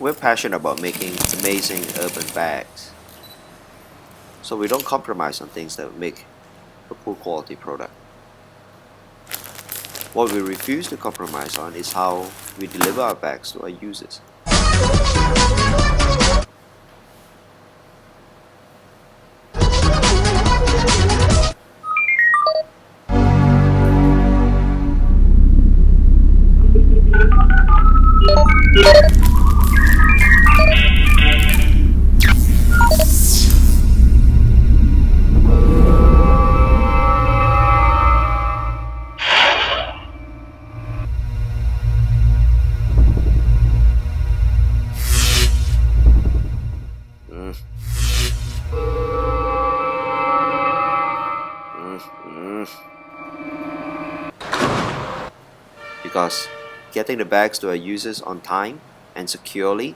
We're passionate about making amazing urban bags, so we don't compromise on things that make a poor quality product. What we refuse to compromise on is how we deliver our bags to our users. Because getting the bags to our users on time and securely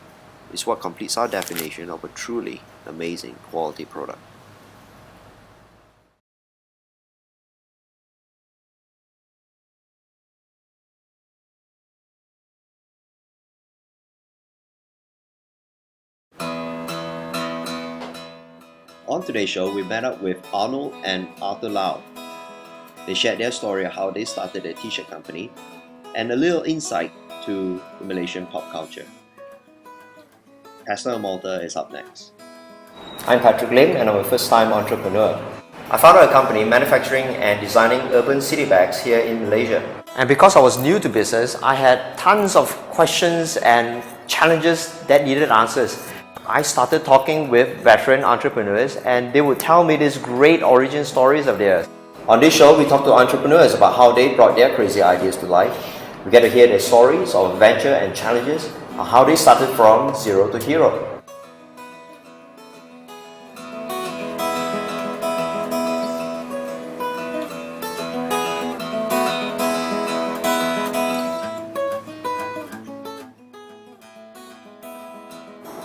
is what completes our definition of a truly amazing quality product. On today's show, we met up with Arnold and Arthur Low. They shared their story of how they started their t-shirt company and a little insight to the Malaysian pop culture. Pestle and Mortar is up next. I'm Patrick Lim and I'm a first-time entrepreneur. I founded a company manufacturing and designing urban city bags here in Malaysia. And because I was new to business, I had tons of questions and challenges that needed answers. I started talking with veteran entrepreneurs and they would tell me these great origin stories of theirs. On this show, we talk to entrepreneurs about how they brought their crazy ideas to life. We get to hear their stories of adventure and challenges, and how they started from zero to hero.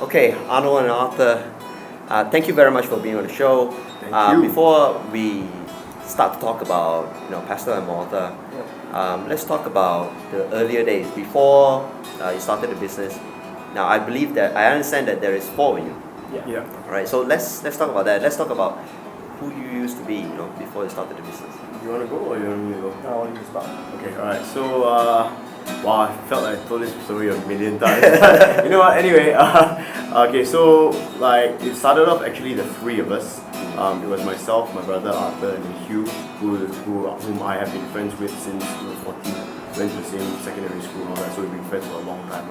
Okay, Arnold and Arthur, thank you very much for being on the show. Thank you. Before we start to talk about Pestle and Mortar, let's talk about the earlier days before you started the business. Now I understand that there is four of you. Yeah. All right, so let's talk about that. Let's talk about who you used to be, before you started the business. You want to go or you want me to go? I want you to start. Okay, alright. So, wow, I felt like I told this story a million times. You know what? Anyway, okay, so like it started off actually the three of us. It was myself, my brother Arthur, and Hugh, whom I have been friends with since we were 14. Went to the same secondary school and all that, so we've been friends for a long time.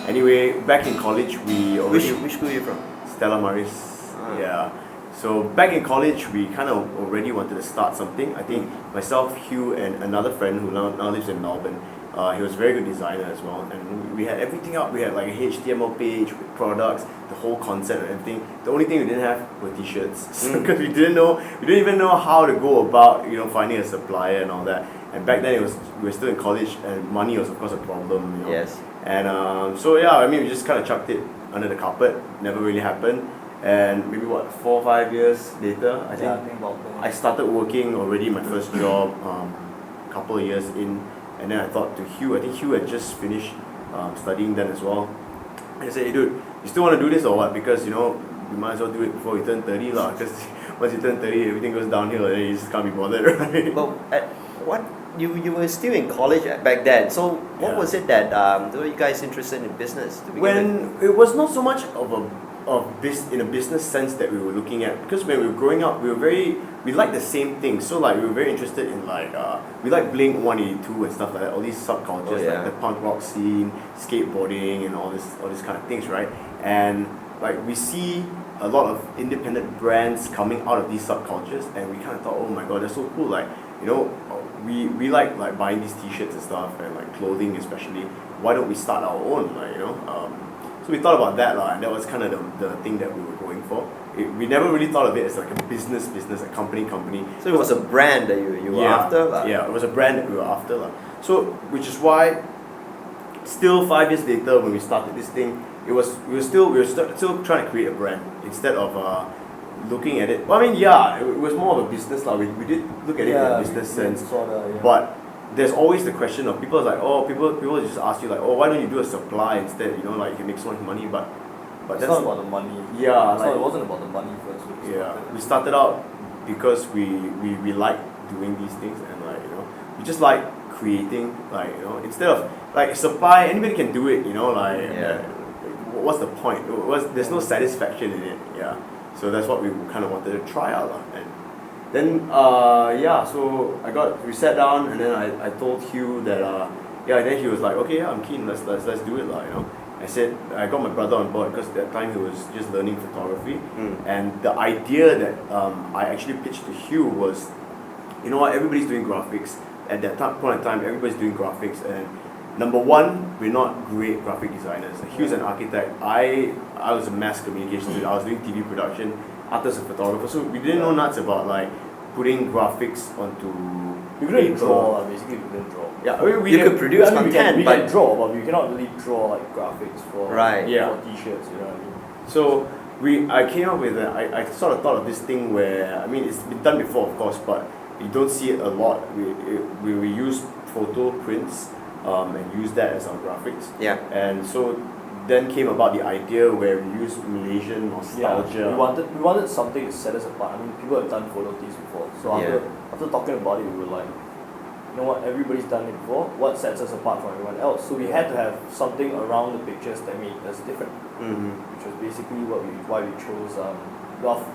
Anyway, back in college, we already... Which school are you from? Stella Maris. Yeah. So back in college, we kind of already wanted to start something. I think myself, Hugh, and another friend who now lives in Melbourne. He was a very good designer as well, and we had everything up. We had like a HTML page with products, the whole concept and everything. The only thing we didn't have were t-shirts, because we didn't even know how to go about finding a supplier and all that. And back then we were still in college, and money was of course a problem. Yes. And so yeah, I mean we just kind of chucked it under the carpet. Never really happened. And maybe 4 or 5 years later, I think I started working already my first job. Couple of years in. And then I thought to Hugh, I think Hugh had just finished studying then as well. I said, hey dude, you still want to do this or what? Because we might as well do it before we turn 30 lah. Because once you turn 30, everything goes downhill and then you just can't be bothered, right? Well, you were still in college back then. So what was it that were you guys interested in business to begin with? It was not so much in a business sense that we were looking at, because when we were growing up, we liked the same things. So like we were very interested in we like Blink 182 and stuff like that, all these subcultures like the punk rock scene, skateboarding, and all this kind of things, right? And like we see a lot of independent brands coming out of these subcultures, and we kind of thought, oh my god, they're so cool. Like we like buying these t-shirts and stuff, and like clothing especially. Why don't we start our own? So we thought about that, and that was kind of the thing that we were going for. We never really thought of it as like a business, a company. So it was a brand that you were after? Yeah, it was a brand that we were after. So, which is why, still 5 years later when we started this thing, we were still trying to create a brand instead of looking at it. Well, I mean, it was more of a business. We did look at it in a business sense. But there's always the question of people like, oh, people just ask you like, oh, why don't you do a supply instead? You know, like you can make so much money, but It's that's not about the money. yeah, It wasn't about the money first. we started out because we like doing these things, and like, you know, we just like creating, like, you know, instead of like supply, anybody can do it, you know, like what's the point? There's no satisfaction in it. Yeah, so that's what we kind of wanted to try out lah. And then so we sat down, and then I told Hugh that and then he was like, okay, yeah, I'm keen, let's do it lah, you know. I said I got my brother on board because at that time he was just learning photography, and the idea that I actually pitched to Hugh was, you know what, everybody's doing graphics at that point in time. Everybody's doing graphics, and number one, we're not great graphic designers. Hugh's an architect. I was a mass communication student. I was doing TV production. Arthur's a photographer, so we didn't know nuts about like putting graphics onto. You couldn't draw, basically. You couldn't draw. Yeah, I mean, you could produce content, we but can draw, but we cannot really draw like graphics for for t-shirts. You know what I mean? So I came up with I sort of thought of this thing where, I mean, it's been done before, of course, but you don't see it a lot. We use photo prints and use that as our graphics. Yeah. And so then came about the idea where we use Malaysian nostalgia. Yeah, we wanted something to set us apart. I mean, people have done photo teas before. So after talking about it, we were like, you know what, everybody's done it before. What sets us apart from everyone else? So we had to have something around the pictures that made us different. Which was basically why we chose.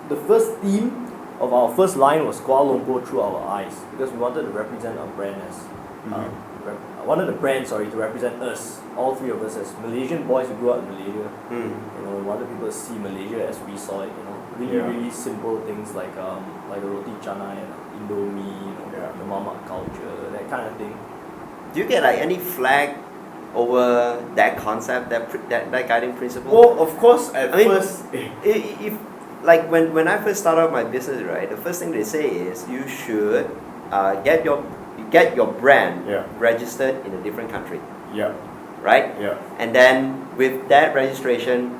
The first theme of our first line was Kuala Lumpur through our eyes, because we wanted to represent our brand as. I wanted the brand, to represent us, all three of us as Malaysian boys who grew up in Malaysia. You know, we wanted people to see Malaysia as we saw it. You know, really simple things like a roti canai and Indomie, you know, the mamak culture, that kind of thing. do you get like any flag over that concept, that guiding principle? Well, of course, at first, if like when I first started out my business, right, the first thing they say is you should get your brand registered in a different country. Yeah. Right? Yeah. And then with that registration,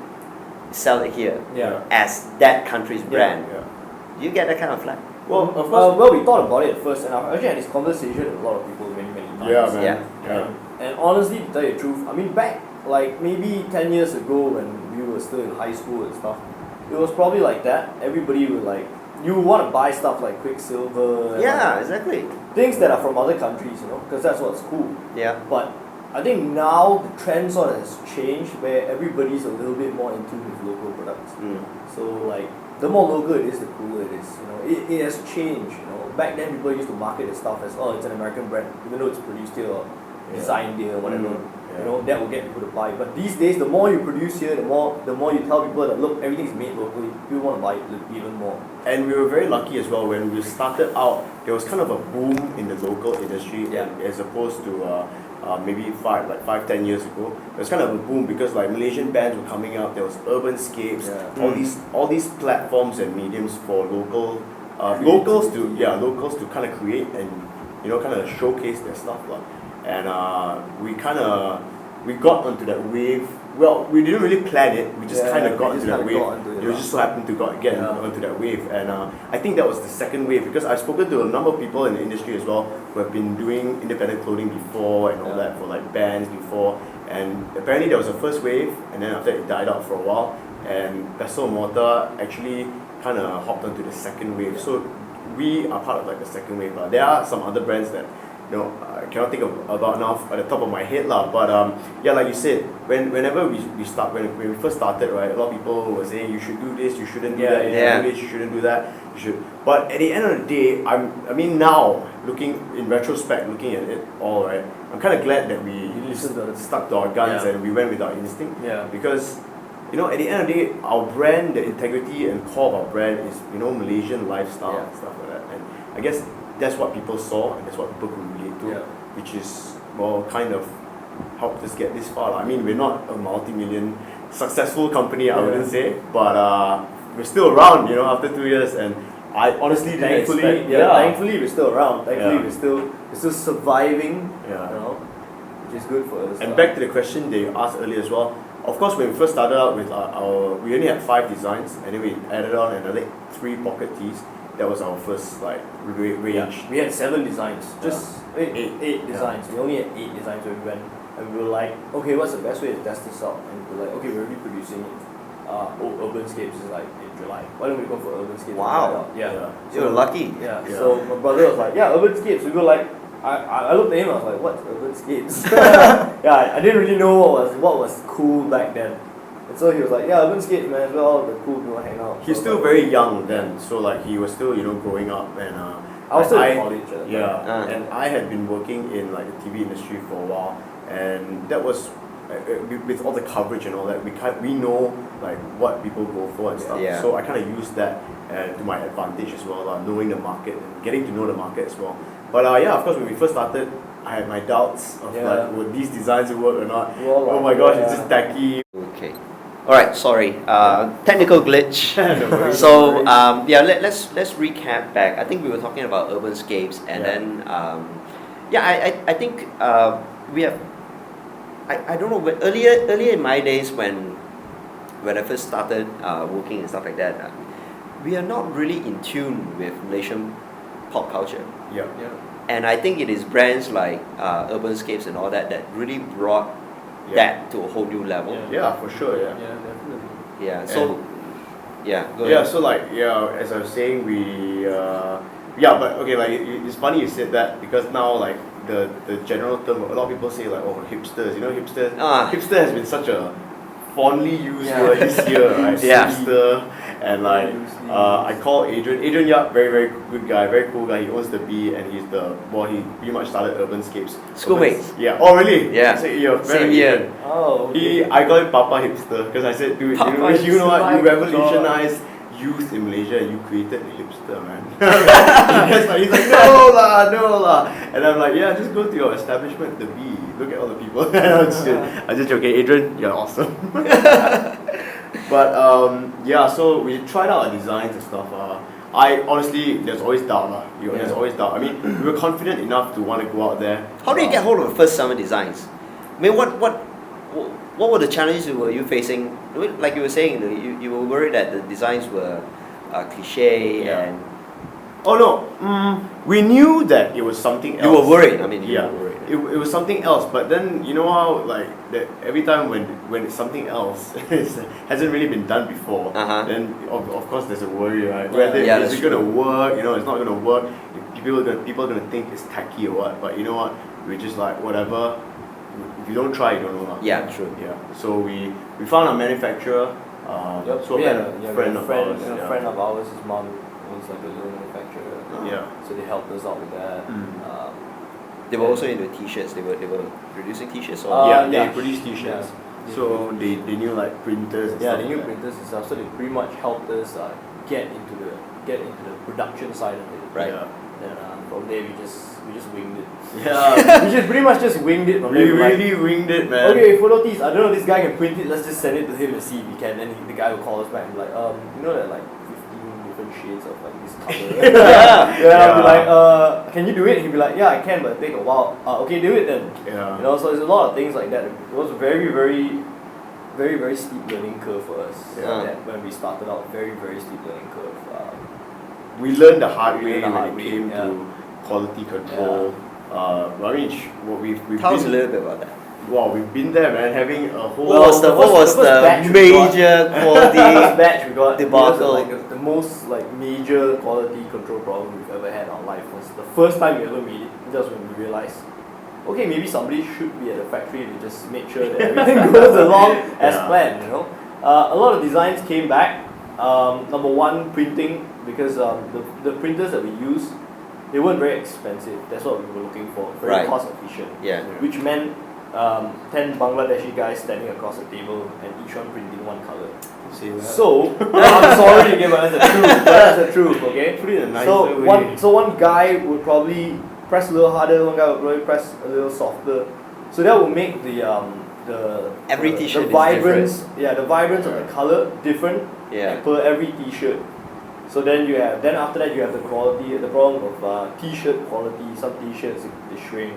sell it here as that country's brand. Yeah. Do you get that kind of flag? Well, of course. We thought about it at first, and I actually had this conversation with a lot of people many times. Yeah, man. Yeah. And honestly, to tell you the truth, I mean, back like maybe 10 years ago when we were still in high school and stuff, it was probably like that. Everybody would like, you want to buy stuff like Quicksilver. Yeah, like, exactly. things that are from other countries, you know, because that's what's cool. Yeah. But I think now the trend sort of has changed where everybody's a little bit more in tune with local products. So like, the more local it is, the cooler it is. You know, it has changed. You know, back then people used to market the stuff as, oh, it's an American brand, even though it's produced here or designed here or whatever. You know, that will get people to buy. But these days, the more you produce here, the more you tell people that look, everything's made locally, people want to buy it even more. And we were very lucky as well. When we started out, there was kind of a boom in the local industry, as opposed to maybe 5-10 years ago. It was kind of a boom because like Malaysian bands were coming out. There was Urbanscapes, all these platforms and mediums for locals to kind of create and, you know, kind of showcase their stuff lah. And we got onto that wave. Well, we didn't really plan it. We just kind of got into that wave. It just so happened to get onto that wave. And I think that was the second wave, because I've spoken to a number of people in the industry as well who have been doing independent clothing before and all that for like bands before. And apparently there was a first wave, and then after it died out for a while. And Pestle and Mortar actually kind of hopped onto the second wave. So we are part of like the second wave. There are some other brands that, you know, I cannot think about now at the top of my head lah. But like you said, whenever we first started, right, a lot of people were saying you should do this, you shouldn't do that, you should do this, you shouldn't do that, you should. But at the end of the day, I mean now looking in retrospect, looking at it all, right, I'm kind of glad that we stuck to our guns and we went with our instinct. Because, you know, at the end of the day, our brand, the integrity and core of our brand is, you know, Malaysian lifestyle and stuff like that. And I guess that's what people saw and that's what people could relate to, which is, well, kind of helped us get this far. I mean, we're not a multi-million successful company, I wouldn't say, but we're still around, you know, after 2 years. And I honestly, thankfully we're still around. Thankfully, we're still surviving. You know, which is good for us. And back to the question they asked earlier as well. Of course, when we first started out with we only had 5 designs, and then we added on another 3 pocket tees. that was our first like range. We had 7 designs, just Eight. 8 designs. We only had 8 designs when we went, and we were like, okay, what's the best way to test this out? And we were like, okay, we're already producing it. Urbanscapes is like in July. Why don't we go for Urbanscapes? Wow. Yeah. You were lucky. Yeah. So my brother was like, yeah, Urbanscapes. We were like, I looked at him. I was like, what's Urbanscapes? Yeah, I didn't really know what was cool back then. And so he was like, yeah, Urbanscapes, man. It's where all the cool people hang out. He's so still like, very young then, so like he was still growing up, and I was still in college. At that time. and I had been working in like the TV industry for a while, and that was with all the coverage and all that, we know like what people go for and stuff. Yeah. So I kind of used that to my advantage as well, knowing the market and getting to know the market as well. But yeah, of course, when we first started, I had my doubts of like, would these designs work or not? Well, oh my gosh, it's just tacky. Okay. All right. Sorry. Technical glitch. No worries, So no worries. yeah, let's recap back. I think we were talking about urbanscapes, and then I think we have. I don't know, but earlier in my days when I first started working and stuff like that, we are not really in tune with Malaysian pop culture. Yeah. And I think it is brands like Urbanscapes and all that really brought that to a whole new level. Yeah, for sure. Yeah. Yeah, definitely. Yeah. So go Yeah, ahead. so like as I was saying, we but okay, like it's funny you said that, because now like the general term, a lot of people say like, oh, hipsters, hipsters. Hipster has been such a fondly used word this year, right? Yeah. Hipster, and like I call Adrian Yap, very very good guy, very cool guy. He owns the B, and he pretty much started Urbanscapes. Schoolmates. Yeah. Oh really? Yeah. So you're very Same year. Adrian. Oh, okay. I call him Papa Hipster because I said, dude, Papa you know what? You Hipster. revolutionized youth in Malaysia, and you created the hipster, man. He's like, no lah. And I'm like, yeah, just go to your establishment, the B. Look at all the people. I just joking, Adrian, you're awesome. But so we tried out our designs and stuff. I honestly, there's always doubt lah. There's always doubt. I mean, we were confident enough to want to go out there. How did you get hold of the first summer designs? I mean, what were the challenges were you facing? Like you were saying, you were worried that the designs were cliche and. Oh no, we knew that it was something else. You were worried. I mean, you yeah, were worried. it was something else. But then you know how like that every time when it's something else hasn't really been done before, then of course there's a worry, right? Whether is it gonna work? It's not gonna work. People are gonna think it's tacky or what. But you know what? We're just like whatever. If you don't try, you don't know. Yeah, true. Yeah. So we found a manufacturer. So we had a friend of ours. A friend of ours, his mom owns like a little manufacturer. Yeah. So they helped us out with that. They were also into t-shirts. They were producing t-shirts. Or They produced t-shirts. Yeah. So they knew like printers. And Yeah, stuff they knew like that. printers and stuff. So they pretty much helped us get into the production side of it. Right. Yeah. Then from there we just winged it. Yeah. We just pretty much just winged it. From We there. Like, really winged it, man. okay, photo tees. I don't know, this guy can print it. Let's just send it to him and see if he can. Then the guy will call us back and be like, you know that like 15 different shades of like this color. I'll be like, can you do it? He'll be like, yeah, I can, but it take a while. Okay, do it then. Yeah. So there's a lot of things like that. It was a very, very, very, very steep learning curve for us. That when we started out, very, very steep learning curve. We learned the hard We way learned the when hard it way, came to quality control. I mean, what we've Tell us a been, little bit about that. wow, we've been there, man. Having a whole. What was the first batch we major First quality? batch we got debacle. like the most like major quality control problem we've ever had in our life was the first time we ever made it. Just when we realized, okay, maybe somebody should be at the factory to just make sure that everything goes along as planned. A lot of designs came back. Number one, printing, because the printers that we use, they weren't very expensive. That's what we were looking for. Very cost efficient. Yeah. Which meant 10 Bangladeshi guys standing across a table and each one printing one color. So, I'm sorry again, but that's the truth, okay? Put it in a nicer way. So one guy would probably press a little harder, one guy would probably press a little softer. So that would make the Every t-shirt the is vibrance, the vibrance of the color different per every t-shirt. So then after that you have the quality, the problem of t-shirt quality. Some t-shirts they shrink,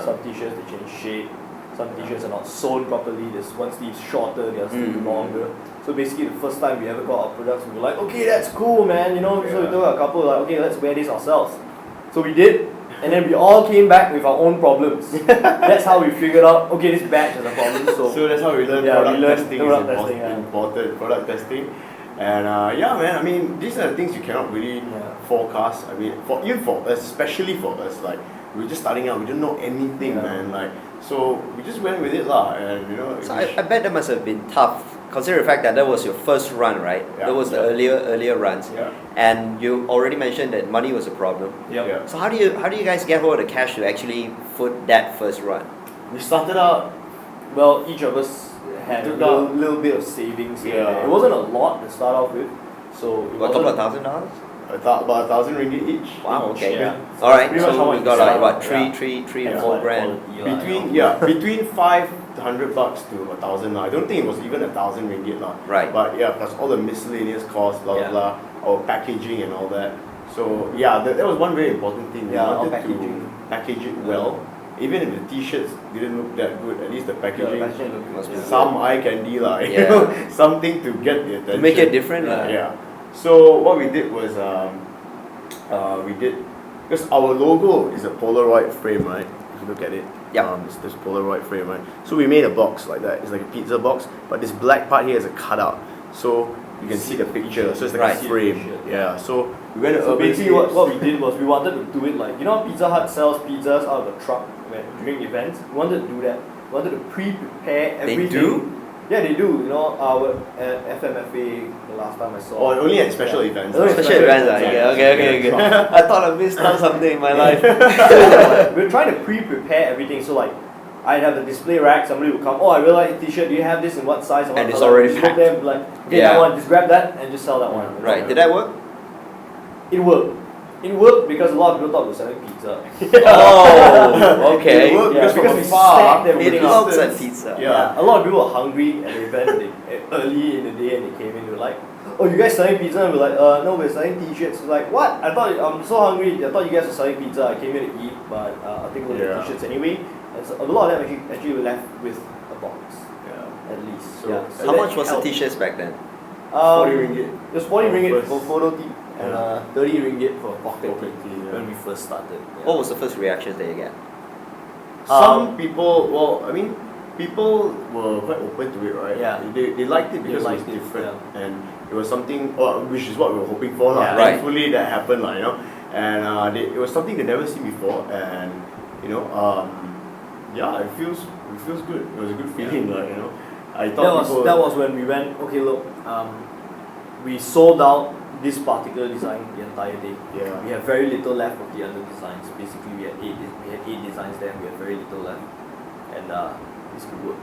some t-shirts they change shape. Some t-shirts are not sewn properly. There's one sleeve shorter, the other sleeve longer. So basically, the first time we ever got our products, we were like, okay, that's cool, man. You know, so we told a couple like, okay, let's wear this ourselves. So we did, and then we all came back with our own problems. That's how we figured out, okay, this batch has a problem. So that's how we learned important product testing. And man, I mean, these are the things you cannot really forecast. I mean, even for us, especially for us, like we were just starting out, we didn't know anything, man. Like, so we just went with it, lah. And you know. So I bet that must have been tough, considering the fact that that was your first run, right? Yeah. That was the earlier runs. Yeah. And you already mentioned that money was a problem. Yeah. So how do you guys get hold of the cash to actually foot that first run? We started out. Well, each of us had a little bit of savings. It wasn't a lot to start off with, so a couple of $1,000. About 1,000 ringgit each. Wow. Okay. Yeah. All right. Pretty much how So much we got we like what started. three Yeah. to 4 grand. Between $500 to 1,000. I don't think it was even 1,000 ringgit, lah. Right. But yeah, plus all the miscellaneous costs, blah blah blah, our packaging and all that. So yeah, that was one very important thing. We Yeah, wanted packaging. to package it well. Even if the t-shirts didn't look that good, at least the packaging, Must be some eye candy, like you Yeah. know, something to get the attention. To make it different. Yeah. So what we did was because our logo is a Polaroid frame, right? If you look at it, it's this Polaroid frame, right? So we made a box like that. It's like a pizza box, but this black part here is a cutout, so you can see the picture. So it's like a frame. Yeah. So we went to So Urban basically, what we did was we wanted to do it like, you know, Pizza Hut sells pizzas out of the truck during events. We wanted to do that. We wanted to pre-prepare everything. They do? Yeah, they do. You know, our at FMFA the last time I saw. Or only at special events. Only Special events. Okay. I thought I missed out something in my life. We're trying to pre-prepare everything. So like, I'd have the display rack. Somebody would come. Oh, I really like a T-shirt. Do you have this in what size? And it's already packed. There, like, okay, that one. Just grab that and just sell that one. Right. Did that work? It worked. It worked because a lot of people thought we were selling pizza. Oh, okay. It worked Yeah, because we from afar, stacked It everything looks up. like pizza. Yeah, a lot of people were hungry at the event early in the day, and they came in. They were like, "Oh, you guys selling pizza?" And we're like, "No, we're selling T-shirts." We're like, "What? I thought I'm so hungry. I thought you guys were selling pizza. I came here to eat, but I think we'll get T-shirts anyway." And so a lot of them actually were left with a box, at least. So How much was the t-shirts back then? 40 ringgit. It was 40 ringgit First. for photo tee and 30 ringgit for pocket Pocket tee tee, when we first started. Yeah. What was the first reactions that you get? Some people, well, I mean, people were quite open to it, right? Yeah. They liked it because it was liked it, different, and it was something, which is what we were hoping for, lah. Yeah. Right. Thankfully, that happened, lah, you know. And it was something they never seen before, and you know, it feels good. It was a good feeling, like, you know. I thought that was when we went. Okay, look, we sold out this particular design the entire day. Yeah. We had very little left of the other designs. Basically, we had eight designs there. And we had very little left, and this could work.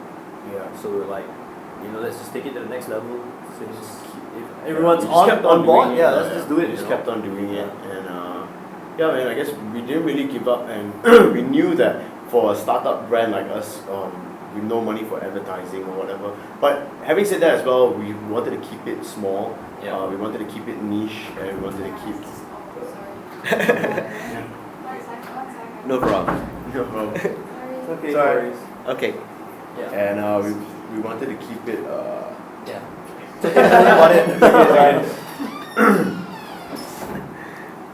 Yeah. So we were like, you know, let's just take it to the next level. Since if everyone's We just kept on board, doing it, yeah, let's just do it. We just you know? kept on doing it, and man, I guess we didn't really give up, and we knew that for a startup brand like us, with no money for advertising or whatever. But having said that as well, we wanted to keep it small. Yeah. We wanted to keep it niche, and we wanted to keep. No problem. No problem. Okay, Sorry. no worries. Okay. Yeah. And we wanted to keep it. Yeah. About it.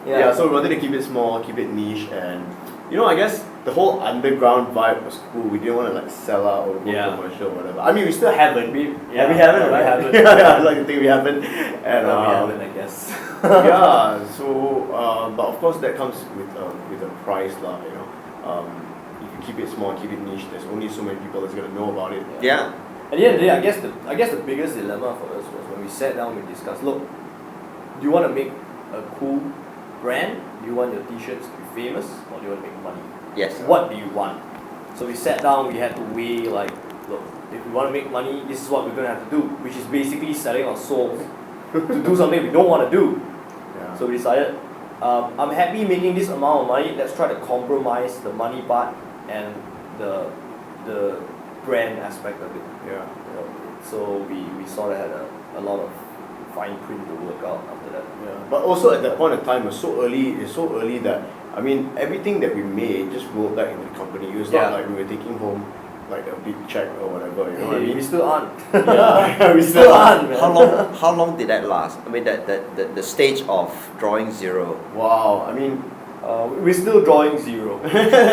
Yeah. So we wanted to keep it small, keep it niche, and you know, I guess the whole underground vibe was cool. We didn't want to like sell out or go commercial or whatever. I mean, we still haven't. We haven't, right? haven't. Yeah, I'd like to think we haven't. And we haven't, I guess. yeah. So, but of course that comes with a price, lah. You know, if you keep it small, keep it niche, there's only so many people that's gonna know about it. Yeah. At the end of the day, I guess the biggest dilemma for us was when we sat down, we discussed, look, do you want to make a cool brand? Do you want your t-shirts to be famous, or do you want to make money? Yes. What do you want? So we sat down, we had to weigh like, look, if we want to make money, this is what we're going to have to do, which is basically selling our souls to do something we don't want to do. Yeah. So we decided, I'm happy making this amount of money, let's try to compromise the money part and the brand aspect of it. Yeah. You know, so we sort of had a lot of fine print to work out after that. Yeah. But also at that point of time, it's so early that, I mean, everything that we made just rolled back into the company. It was not like we were taking home like a big check or whatever. You know what I Hey, mean? we still aren't. Yeah, we Still aren't, man. How long did that last? I mean, the stage of drawing zero. Wow. I mean, We're still drawing zero.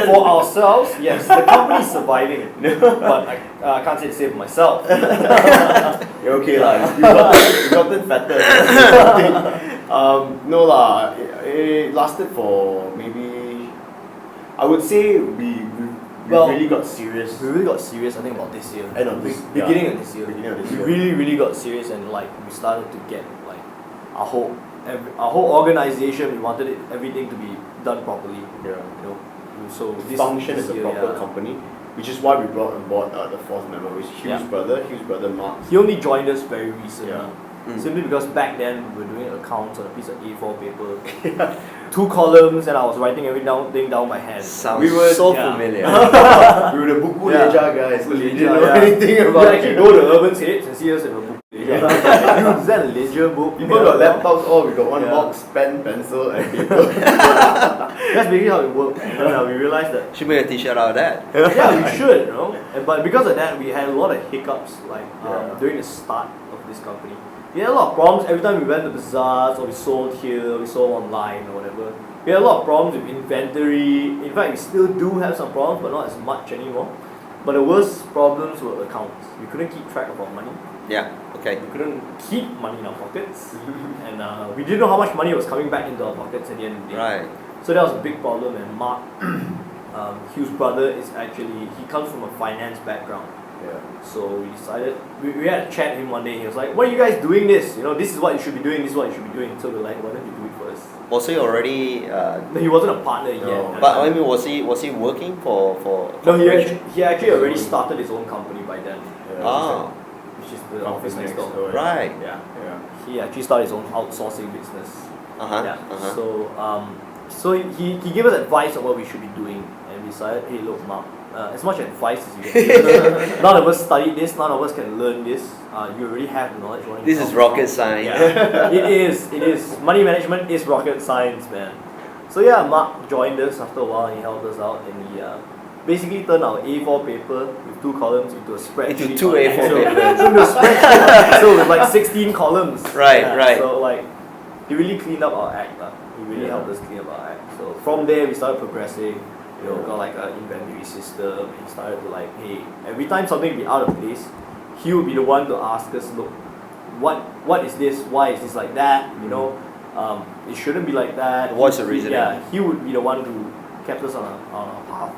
For ourselves, yes, the company's surviving. But I can't say the same for myself. you're okay lah. You gotten fatter. No lah. It lasted for maybe. I would say we really got serious. We really got serious, I think, about this year. End of this- Beginning yeah. of this year. Beginning of this we year. really got serious, and like we started to get like our whole organization. We wanted everything to be done properly. Yeah. You know, so this Function this as a year, proper yeah. company, which is why we brought on board the fourth member, which is Hugh's brother Mark. He only joined us very recently. Yeah. Simply because back then we were doing accounts on a piece of A4 paper, 2 columns, and I was writing everything down by hand. Sounds We were- so yeah. familiar. We were the Buku Yeah. Leja guys, so we Leja, didn't know yeah. anything You about actually it. go to Urban States and see us in a book. Is that a ledger book? People got laptops, we got one Yeah. box, pen, pencil, and paper. That's basically how it worked. And then, we realized that Should make a t-shirt out of that. yeah, we should, you know. But because of that, we had a lot of hiccups, like Yeah. during the start of this company. We had a lot of problems every time we went to bazaars or we sold here, we sold online or whatever. We had a lot of problems with inventory. In fact, we still do have some problems, but not as much anymore. But the worst problems were accounts. We couldn't keep track of our money. Yeah. Okay. We couldn't keep money in our pockets, and we didn't know how much money was coming back into our pockets at the end of the day. Right. So that was a big problem. And Mark, Hugh's brother, he comes from a finance background. Yeah. So we decided, we had a chat with him one day. He was like, "What are you guys doing this? You know, this is what you should be doing. This is what you should be doing." So we're like, "Why don't you do it for us?" Was he already? No, he wasn't a partner No. yet. But I mean, was he working for? No, corporation? he actually already started his own company by then. Ah. Which is the office next door. Right. Yeah. Yeah. He actually started his own outsourcing business. Uh-huh. Yeah. Uh-huh. So he gave us advice on what we should be doing, and we decided, hey, look, Mark, as much advice as you can give. None of us studied this. None of us can learn this. You already have the knowledge. Why don't you This is help us rocket out?" science. Yeah. It is. It is. Money management is rocket science, man. So yeah, Mark joined us after a while. He helped us out, and he basically turned our A4 paper with 2 columns into a spreadsheet. Into 2 on A4 Excel. papers. Into a spreadsheet on Excel with like 16 columns. Right, right. So like, he really cleaned up our act. He really helped us clean up our act. So from there, we started progressing. You know, got like an inventory system. He started to like, hey, every time something would be out of place, he would be the one to ask us, look, what is this? Why is this like that? You know, it shouldn't be like that. What's the reason? Yeah, he would be the one who kept us on our path.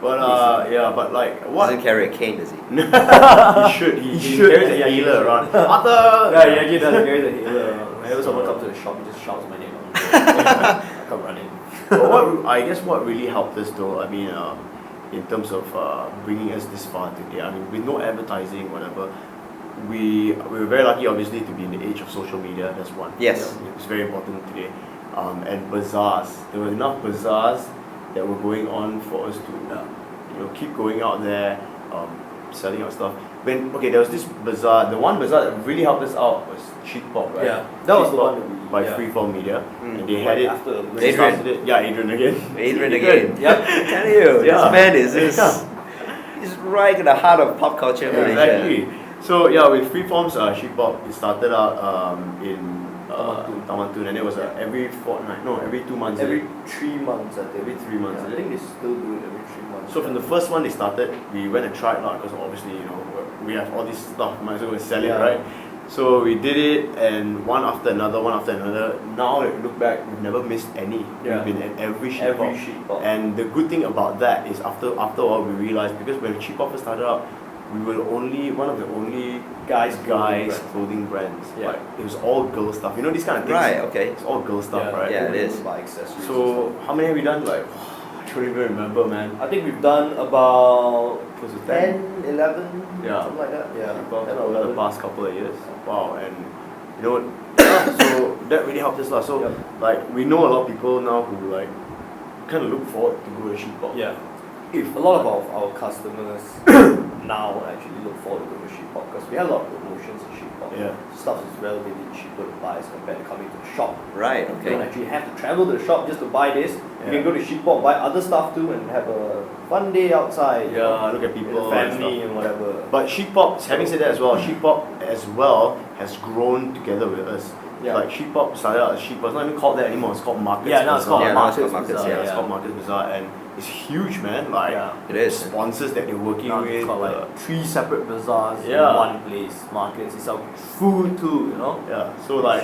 But but like what? Doesn't carry a cane, does he? He should. He should. carries a Yeah, he healer should. around. Arthur. Yeah, he actually does carry the halo. Whenever someone comes to the shop, he just shouts my name. I come running. But I guess what really helped us though, I mean, in terms of bringing us this far today, I mean, with no advertising, whatever, we were very lucky, obviously, to be in the age of social media. That's one. Yes. It's very important today. And bazaars. There were enough bazaars that were going on for us to, keep going out there, selling our stuff. There was this bazaar. The one bazaar that really helped us out was Cheap Pop, right? Yeah, that was the Cheap Pop one that we- by yeah. Freeform Media, Mm. and they had it after they Adrian. started it. Yeah, Adrian again. Adrian again. Yep. I tell you, Yeah. this man is just, Yeah. he's right in the heart of pop culture in Malaysia. Exactly. So yeah, with Freeform's Cheap Pop, it started out in Taman Tun, and it was every fortnight, no, every 2 months. Every 3 months, I think. Every 3 months, Yeah, is I it? think they still do it every 3 months. So from the first one they started, we went and tried lah, because obviously we have all this stuff, might as well sell it, Yeah. right? So we did it, and one after another. Now that we look back, we've never missed any. Yeah. We've been at every Cheap Every Pop. Cheap Pop. And the good thing about that is after a while we realized, because when Cheap Pop first started out, we were one of the only guys clothing brands. Yeah. Like, it was all girl stuff. You know these kind of things. Right, okay. It's all girl stuff, Yeah, right? Yeah, it is. Buy accessories and So how many have we done? Like I don't even remember, man. stuff. I think we've done about Close to 10, 11, Yeah. something like that. Yeah, About 10 or over the 11. past couple of years. Wow, and you know, so that really helped us lah. So Yep. like we know a lot of people now who like kind of look forward to go to Cheap Pop. Yeah. If A lot of our customers now actually look forward to go to Sheep Pop because we have a lot of promotions in Sheep Pop. Yeah. Stuff is relatively cheaper to buy as compared to coming to the shop. Right, You don't okay. actually have to travel to the shop just to buy this. Yeah. You can go to Sheep Pop, buy other stuff too, and have a fun day outside. you know, Yeah, look at with people the and family stuff. and whatever. But Sheep Pop, having said that as well, Sheep Pop as well has grown together with us. Yeah. Like Sheep Pop started out as Sheep Pop. It's not even called that anymore. It's called Markets. Yeah, now it's called Yeah, now it's Markets. called Markets, Bazaar, Yeah, it's called Markets Bazaar, and it's huge, man. Like Yeah. It is. sponsors that they're working Now with. it's got like 3 separate bazaars Yeah. in one place. Markets, it's out food too, you know. yeah, so like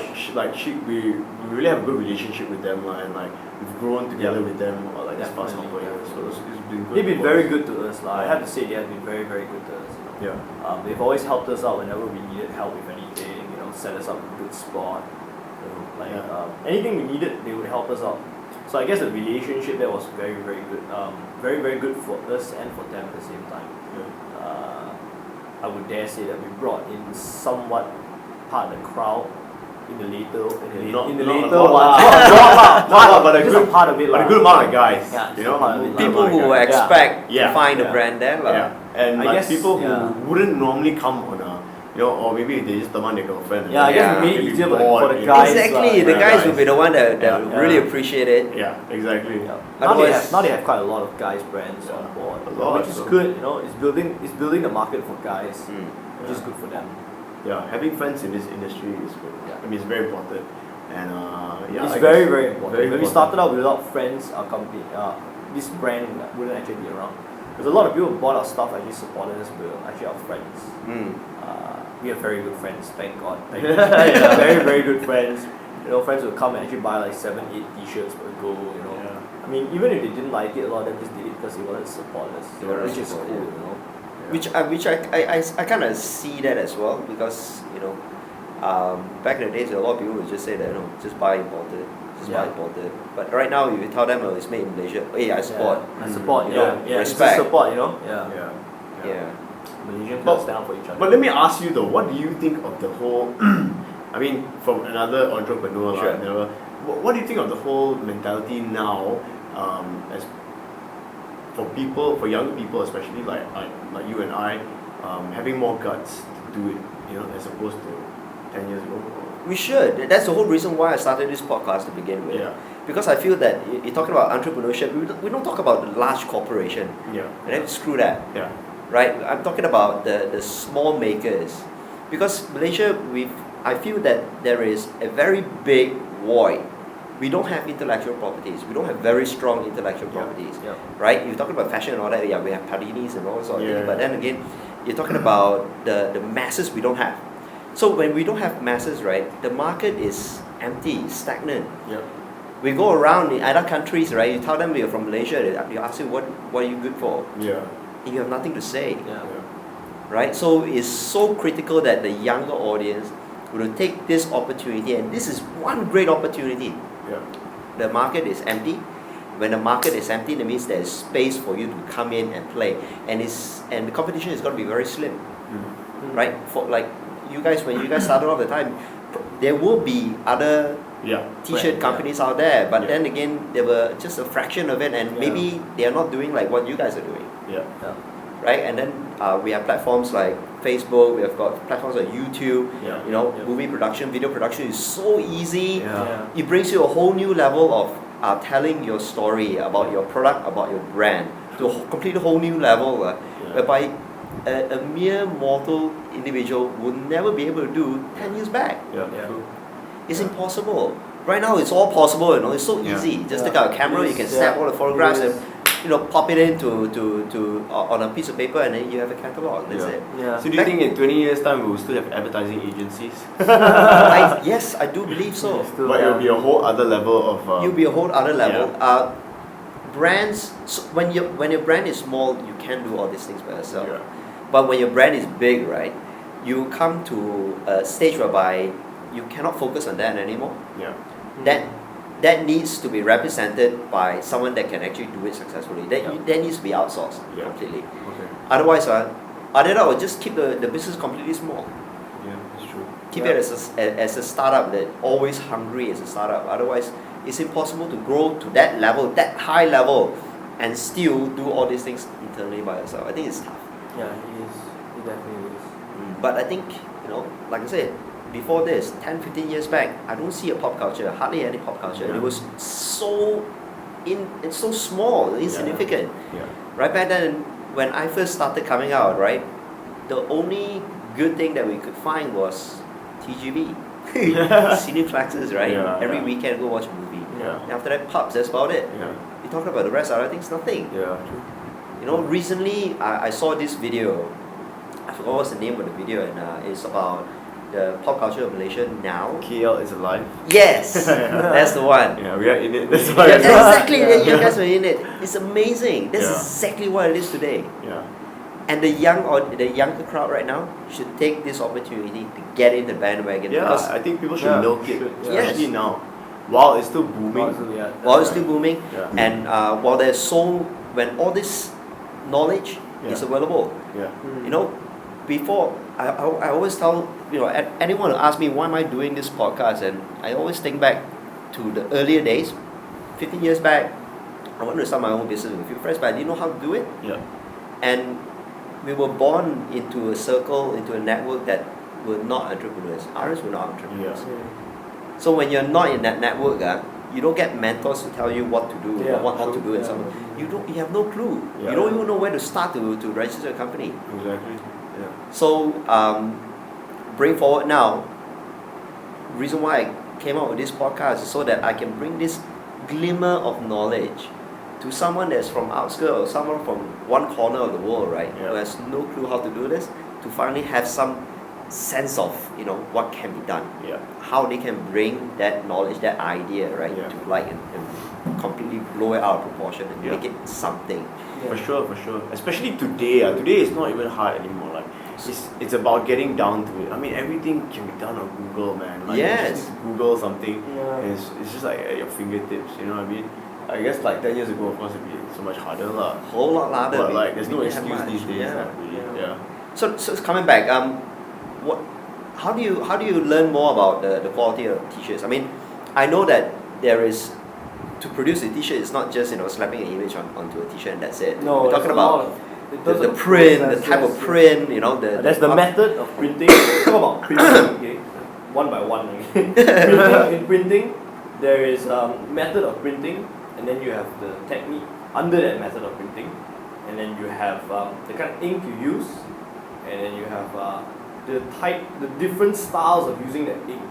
Sheep, we really have a good relationship with them, and like we've grown together Yeah. with them like this past Definitely, couple of years. So it's been good. They've been for very us. good to us. I have to say they have been very, very good to us. You know. Yeah. They've always helped us out whenever we needed help with anything, you know, set us up in a good spot. You know, like Yeah. anything we needed, they would help us out. So I guess the relationship there was very, very good. Very, very good for us and for them at the same time. I would dare say that we brought in somewhat part of the crowd in the later Not in the a later lot one. lah. Not a lot, but a just good a part of it. But lah. a good amount of guys. Yeah, you just a part of know, it. People who guys. expect Yeah. to find the Yeah. brand there. lah. Yeah, and I like guess, people who yeah. wouldn't normally come on a, you know, or maybe they just don't want their girlfriend. and Yeah, I guess Yeah. we made it maybe easier for bored, the you know. guys. Exactly, lah. the Yeah, guys guys. will be the one that Yeah. really Yeah. appreciate it. Yeah, exactly. Yeah. Otherwise- Now they have quite a lot of guys brands on board, A lot, which is so- good. You know, it's building the market for guys, which is Yeah. good for them. Yeah, having friends in this industry is good. Yeah. I mean, it's very important. And yeah, It's I very, guess very important. very When we important. started out without friends, our company, this brand wouldn't actually be around. Because a lot of people who bought our stuff actually supported us were actually our friends. Mm. We have very good friends, thank God. Thank Yeah. Very, very good friends. You know, friends would come and actually buy like 7, 8 t-shirts per go, you know. Yeah. I mean, even if they didn't like it, a lot of them just did it because they wanted to support us, They wanted to which is support, cool, yeah. you know. Which I kind of see that as well because you know back in the days a lot of people would just say that just buy imported, buy Yeah. imported. But right now you tell them it's made in Malaysia, hey I support. Yeah, I support, you You know, know. Yeah, it's respect. just support, you know. Yeah. Yeah. Malaysians But- gotta stand up for each other. But let me ask you though, what do you think of the whole? I mean, from another entrepreneur, Sure. what do you think of the whole mentality now? As for people, for younger people, especially like you and I, having more guts to do it, you know, as opposed to 10 years ago. We should. That's the whole reason why I started this podcast to begin with. Yeah. Because I feel that you're talking about entrepreneurship, we don't talk about the large corporation. Yeah. And then screw that. Yeah. Right? I'm talking about the small makers. Because Malaysia, I feel that there is a very big void. We don't have intellectual properties. We don't have very strong intellectual properties. Yeah. Right? You're talking about fashion and all that, yeah, we have Padinis and all sorts of Yeah. things. But then again, you're talking about the masses we don't have. So when we don't have masses, right, the market is empty, stagnant. Yeah. We go around in other countries, right? You tell them you're from Malaysia, they ask you what are you good for? Yeah. You have nothing to say, Yeah. right? So it's so critical that the younger audience will take this opportunity, and this is one great opportunity. Yeah. The market is empty. When the market is empty, that means there's space for you to come in and play, and the competition is going to be very slim, right? For like you guys, when you guys started off the time, there will be other Yeah. t-shirt Right, companies out there, but Yeah. then again, they were just a fraction of it, and Yeah. maybe they are not doing like what you guys are doing, Yeah. right? And then we have platforms like Facebook, we have got platforms like YouTube. Yeah. You know, Yeah. movie production, video production is so easy. Yeah. It brings you a whole new level of telling your story about your product, about your brand, to a completely whole new level, whereby a mere mortal individual would never be able to do 10 years back. Yeah. Yeah. True. It's impossible. Right now, it's all possible. You know, it's so Yeah. easy. Just Yeah. take out a camera, It you can is, snap yeah. all the photographs It and is. pop it in on a piece of paper, and then you have a catalog. That's Yeah. it. Yeah. So do you think in 20 years time we will still have advertising agencies? Yes, I do believe so. Still, But it will be a whole other level of. You'll be a whole other level. Brands. So when your brand is small, you can do all these things by yourself. Yeah. But when your brand is big, right, you come to a stage whereby you cannot focus on that anymore. Yeah. That needs to be represented by someone that can actually do it successfully. That needs to be outsourced Yeah. completely. Okay. Otherwise, other than I would just keep the business completely small. Yeah, that's true. Keep it as a startup that always hungry as a startup. Otherwise, it's impossible to grow to that level, that high level, and still do all these things internally by yourself. I think it's tough. Yeah, it is. It definitely is. But I think, like I said, before this, 10, 15 years back, I don't see a pop culture, hardly any pop culture. Yeah. It was it's so small, insignificant. Yeah. Right back then, when I first started coming out, right, the only good thing that we could find was TGV, cineplexes, right? Yeah, Every yeah. weekend go watch a movie. Yeah. And after that, pubs, that's about it. Yeah. You talk about the rest, other things, nothing. Yeah. True. Recently I saw this video. I forgot what's the name of the video, and it's about the pop culture of Malaysia now. KL is alive. Yes, that's the one. Yeah, we are in it. That's why. Yeah, exactly. You guys were in it. It's amazing. That's Yeah. exactly what it is today. Yeah. And the younger crowd right now should take this opportunity to get in the bandwagon. Yeah, Because I think people should Yeah, milk it, should, yeah. especially now, while it's still booming. while it's still booming, Yeah. and while there's when all this knowledge is Yeah. available. Yeah. Before I always tell anyone who asks me why am I doing this podcast, and I always think back to the earlier days, 15 years back. I wanted to start my own business with a few friends, but I didn't know how to do it. Yeah. And we were born into a circle, into a network that were not entrepreneurs. Others were not entrepreneurs. So when you're not in that network, you don't get mentors to tell you what to do or what not to do, and so on. You have no clue. Yeah. You don't even know where to start to register a company. Exactly. Yeah. So bring forward now. Reason why I came out with this podcast is so that I can bring this glimmer of knowledge to someone that's from outskirts or someone from one corner of the world, right, Yeah. who has no clue how to do this, to finally have some sense of what can be done, Yeah. how they can bring that knowledge, that idea, right, Yeah. to light and completely blow it out of proportion and Yeah. make it something. For sure. Especially today. Today is not even hard anymore. Like it's about getting down to it. I mean, everything can be done on Google, man. Like, you Yes. just need to Google something, Yeah. and it's just like at your fingertips. You know what I mean? I guess like 10 years ago, of course, it'd be so much harder, lah. Whole lot harder. But we- like, there's we no didn't have excuse much. these days. Yeah. Like, really. Yeah. So coming back, how do you learn more about the quality of t-shirts? I mean, I know that there is, to produce a t-shirt, it's not just slapping an image onto a t-shirt and that's it. No, we're talking about the print, the type of print, There's the method of printing. Talk about printing, okay? One by one, okay? In printing, there is method of printing, and then you have the technique under that method of printing, and then you have the kind of ink you use, and then you have the different styles of using that ink.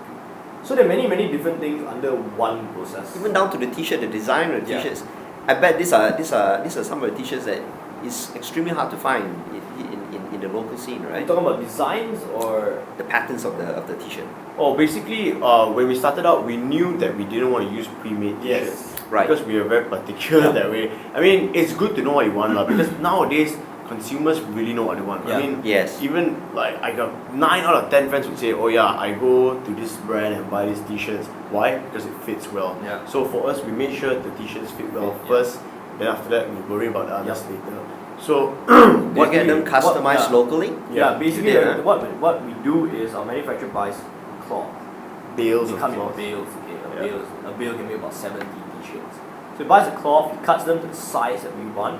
So there are many different things under one process. Even down to the t-shirt, the design of the Yeah. t-shirts. I bet these are some of the t-shirts that is extremely hard to find in the local scene, Are right? you talking about designs or? The patterns of the t-shirt. Oh, basically, when we started out, we knew that we didn't want to use pre-made Yes. t-shirts. Right. Because we were very particular that way. I mean, it's good to know what you want, lah. Because nowadays, consumers really know what they want. Yeah. I mean, Yes. even like I got 9 out of 10 friends would say, oh yeah, I go to this brand and buy these t-shirts. Why? Because it fits well. Yeah. So for us, we made sure the t-shirts fit well first. Then after that, we worry about the others later. So Do you get them customized yeah. locally? Yeah, basically You did, what we do is our manufacturer buys cloth. bales They of come in cloth. bales, okay. Yeah. A bale can be about 70 t-shirts. So he buys the cloth, he cuts them to the size that we want,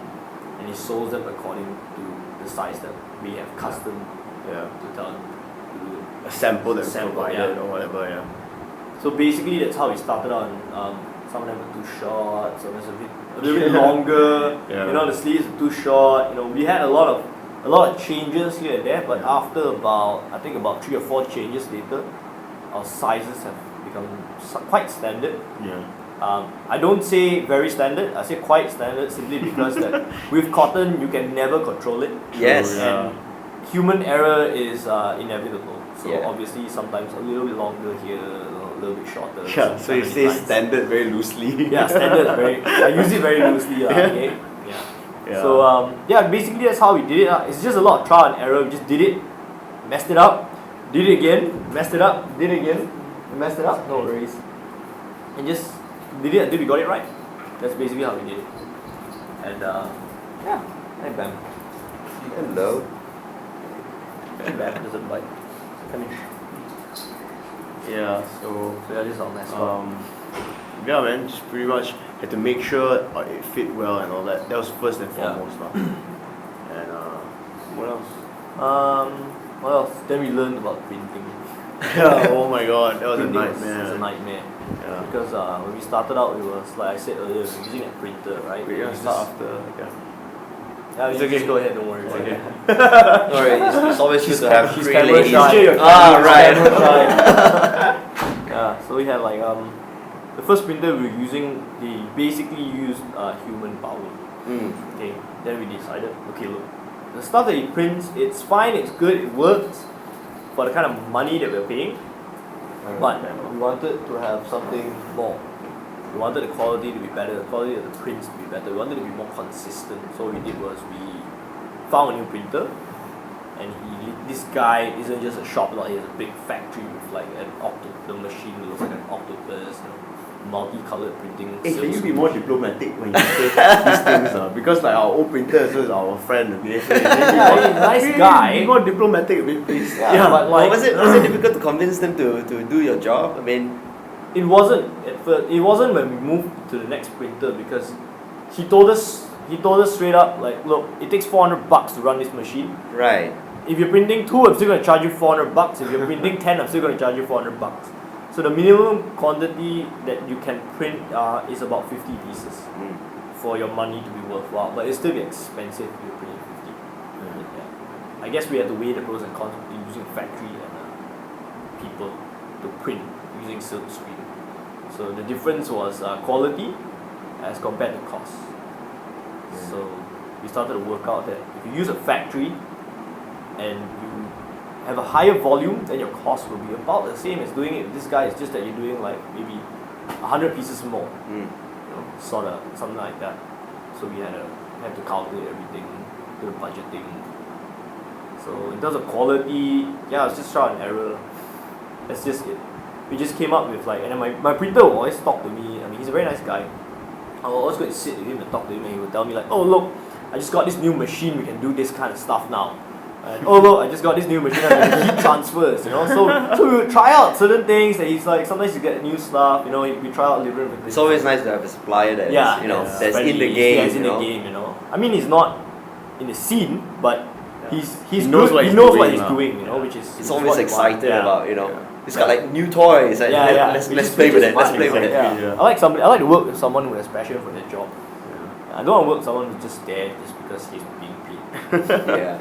and he sews them according to the size that we have custom Yeah. to tell him to do. A sample that we Sample, provided yeah. or whatever. Yeah. So basically that's how we started out. Some of them were too short, some of them were a little bit longer. Yeah. The sleeves were too short. We had a lot of changes here and there, but Yeah. after I think about 3 or 4 changes later, our sizes have become quite standard. Yeah. I don't say very standard, I say quite standard simply because that with cotton you can never control it. Yes. Yeah. And human error is inevitable. So Yeah. obviously sometimes a little bit longer here, a little bit shorter. Yeah, so you say designs. standard very loosely. Yeah, standard. I use it very loosely. Okay. Yeah. Yeah. So basically that's how we did it. It's just a lot of trial and error. We just did it, messed it up, did it again, messed it up, did it again, messed it up. No worries. And just did it until we got it right. That's basically how we did it. And yeah, hey Bam. Hello. Hey Bam doesn't bite. Come in. Yeah, so So yeah, this is our next one. yeah, man, just pretty much had to make sure it fit well and all that. That was first and Yeah. foremost, lah. And what else? What else? Then we learned about printing. Oh my god, that was a Printing nightmare. was a nightmare. Yeah. Because when we started out, it was like I said earlier, we were using a printer, right? Wait, yeah, start after. Yeah. Yeah, It's you okay. just go ahead, don't worry. It's about okay. it. Alright, it's always good to have She's three camera ladies. shy. Ah, right. Camera shy. Yeah, so we had like the first printer we were using, they basically used human power. Okay, then we decided, okay, look, the stuff that it prints, it's fine, it's good, it works for the kind of money that we're paying, but we wanted to have something more. We wanted the quality to be better, the quality of the prints to be better, we wanted to be more consistent. So what we did was we found a new printer, and this guy isn't just a shop, he has a big factory with like the machine looks like an octopus, multicolored printing. Hey, can you be more diplomatic when you say these things? Because like our old printer is our friend. Okay? So nice guy. Be more diplomatic a bit, please. Yeah, but like, was it difficult to convince them to do your job? I mean, it wasn't at first. It wasn't when we moved to the next printer, because he told us straight up, like, look, it takes $400 to run this machine. right. If you're printing 2, I'm still going to charge you $400. If you're printing 10, I'm still going to charge you $400. So the minimum quantity that you can print is about 50 pieces for your money to be worthwhile. But it still be expensive if you're printing 50. Yeah. I guess we had to weigh the pros and cons between using factory and people to print using silk screen. So the difference was quality as compared to cost. So we started to work out that if you use a factory and you have a higher volume, then your cost will be about the same as doing it with this guy. It's just that you're doing like maybe 100 pieces more, sort of something like that. So we had to calculate everything, do the budgeting. So in terms of quality, yeah, it's just trial and error. That's just it. We just came up with like, and then my printer will always talk to me. I mean, he's a very nice guy. I will always go and sit with him and talk to him, and he would tell me like, oh look, I just got this new machine, we can do this kind of stuff now. And oh look, I just got this new machine, I can heat transfers, So we would try out certain things that he's like, sometimes you get new stuff, we try out different things. It's always nice to have a supplier that that's in the game. Yeah, he's in the game, I mean, he's not in the scene, but he knows what he's doing, which is it's always excited about, Yeah. It's got like new toys and let's play with it. Let's play with it. Yeah. I like to work with someone who has passion for their job. I don't want to work with someone who's just there just because he's being paid. Yeah.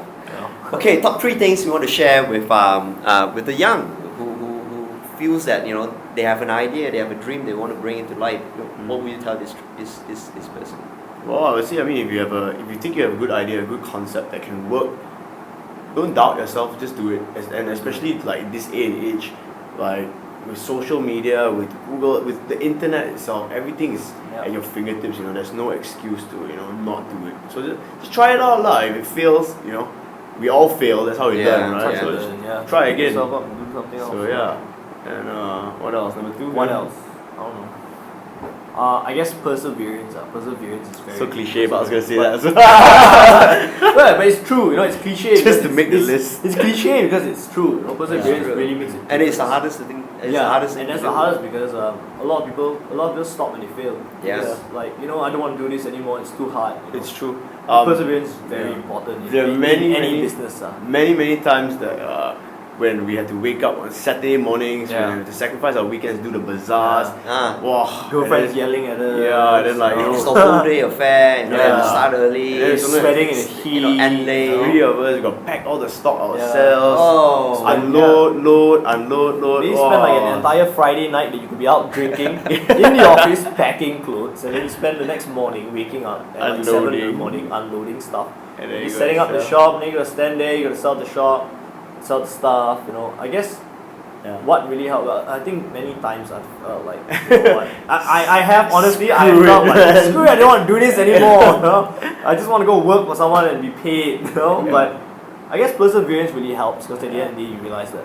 Okay, top 3 things you want to share with the young who feels that they have an idea, they have a dream, they want to bring it to life. What will you tell this person? Well, I would say, if you think you have a good idea, a good concept that can work, don't doubt yourself, just do it. And especially like this day and age, like with social media, with Google, with the internet itself, everything is at your fingertips. There's no excuse to not do it. So just try it out, lah. If it fails, we all fail. That's how we learn, right? So just try again. Yourself up and do something else. So and what else? Number 2. What else? I don't know. I guess perseverance. Perseverance is very so cliche, but I was gonna say that as well. Well, but it's true. It's cliche. Just to make the list. It's cliche because it's true. Perseverance really makes it. And it's the hardest thing. And that's the hardest because a lot of people stop when they fail. Yes. Because, like, I don't want to do this anymore. It's too hard. It's true. Perseverance is very important. There are in any business. Many times that when we had to wake up on Saturday mornings, when we had to sacrifice our weekends, do the bazaars. Wow. Girlfriends yelling at us. Yeah, and then like it's the whole day affair. You have to start early. Sweating in the heat. And late. 3 of us, we got to pack all the stock ourselves. Oh. Unload, load. We spend like an entire Friday night that you could be out drinking in the office, packing clothes, and then you spend the next morning waking up at like 7 in the morning unloading stuff. And then you're setting up the shop, then you gotta stand there, you gotta sell the shop, sell the stuff, I guess what really helped, I think many times I've felt like, I have honestly, I felt like, screw it, I don't want to do this anymore, I just want to go work for someone and be paid, but I guess perseverance really helps because at the end of the day you realize that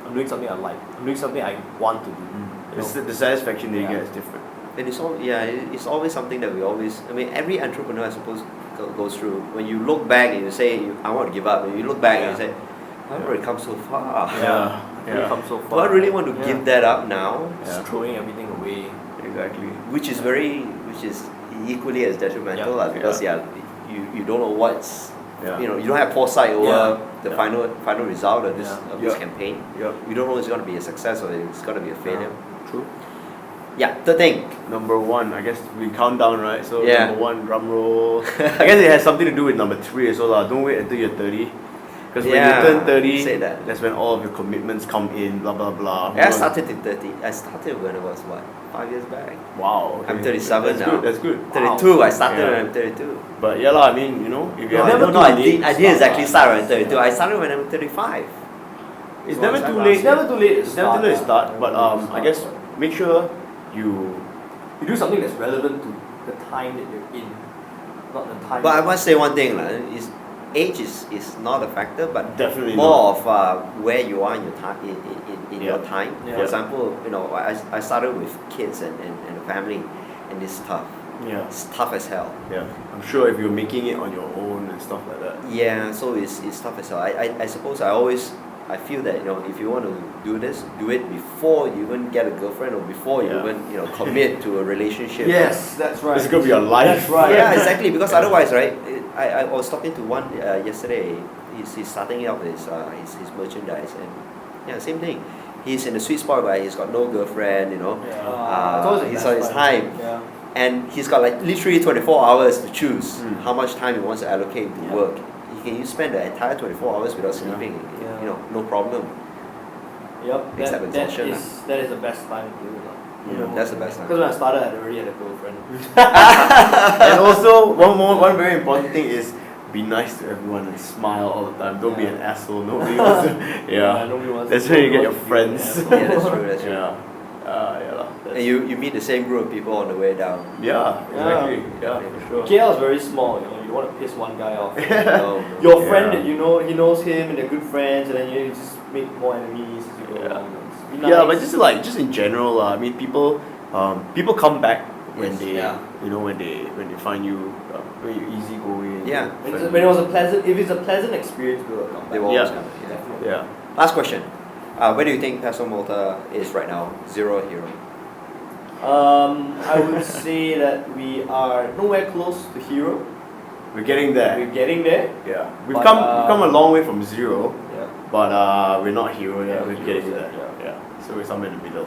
I'm doing something I like, I'm doing something I want to do. The satisfaction that you get is different. And it's always something that we always, every entrepreneur I suppose goes through. When you look back and you say, I want to give up, when you look back and you say, I've already come so far. Really come so Do far. I really want to give that up now? Just throwing everything away. Exactly. Which is equally as detrimental because you don't know what's you know, you don't have foresight over Yeah. the final result of this Yeah. of this Yeah. campaign. Yeah. You don't know it's going to be a success or it's going to be a failure. True. Yeah. Third thing. Number one, I guess we count down, right? So Yeah. number one, drum roll. I guess it has something to do with number three as well. Don't wait until you're 30. Because when Yeah, you turn 30, say that. that's when all of your commitments come in, blah blah blah. I started in 30. I started when I was what, 5 years back. Wow. Okay. I'm 37 that's now. Good, that's good. 32. I started Yeah. when I'm 32. But yeah lah, I mean, you know, if you're No, never no, too I late, didn't. I didn't exactly start. start when I'm 32. I started when I'm 35. It's Well, never it's too like late. It's never too late to It's never too late to start. But I guess make sure you. you do something that's relevant to the time that you're in, not the time. But I must say one thing, is age is not a factor, but Definitely more of where you are in your time. In your Yeah. time. Yeah. For example, you know, I started with kids and a family, and it's tough. Yeah. It's tough as hell. Yeah. I'm sure if you're making it on your own and stuff like that. Yeah, so it's tough as hell. I suppose I feel that, you know, if you want to do this, do it before you even get a girlfriend or before you Yeah. even, you know, commit to a relationship. Yes, that's right. It's gonna be your life. That's right. Yeah, exactly. Because otherwise, right? I was talking to one yesterday. He's starting out his merchandise, and yeah, same thing. He's in the sweet spot where he's got no girlfriend, you know. Yeah. It's always the He's best on his time. time. Yeah. And he's got like literally 24 hours to choose Mm. how much time he wants to allocate to Yeah. work. He can spend the entire 24 hours without sleeping, Yeah. you know, no problem. Yep. Except That exhaustion, is the best time to do it. Yeah. That's the best time. Because when I started, I already had a girlfriend. And also, one very important thing is be nice to everyone and smile all the time. Don't be an asshole. Nobody wants to. Yeah. Nobody wants That's to- where you get nobody your wants friends. to be an Yeah, that's true. That's true. Yeah. Yeah lah. That's- And you meet the same group of people on the way down. Yeah. Exactly. Yeah. Yeah. For sure. KL is very small, you know, you don't want to piss one guy off. No, no. Your Yeah. friend that you know, he knows him and they're good friends, and then you just make more enemies as you go Yeah. along. Just be nice. Yeah, but just in general, I mean, people come back when Yes, they, yeah. you know, when they find you, when you're easygoing. Yeah. When it was a pleasant, if it's a pleasant experience, we'll come back. They will Yeah. always come. Yeah. Definitely. Yeah. Last question. Where do you think Pestle and Mortar is right now? Zero or hero? I would say that we are nowhere close to hero. We're getting there. We're getting there. Yeah. We've But, come a long way from zero, Yeah. but we're not hero yet. Yeah, We're heroes getting yet, there. yeah. Yeah. So we're somewhere in the middle.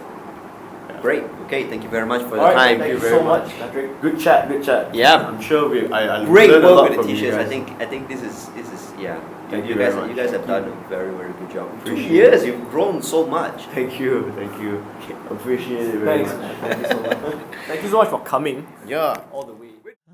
Yeah. Great. Okay, thank you very much for the Alright, time. thank you very so much. much, Patrick. Good chat. Good chat. Yeah. I'm sure I Great learned a work lot with the from you t-shirts. guys. I think this is yeah. Thank you you guys very much. you guys have done a very good job. 2 Appreciate years, it. you've grown so much. Thank you. Appreciate it very Thanks, much. man. Thank you so much. Thank you so much for coming Yeah. all the way.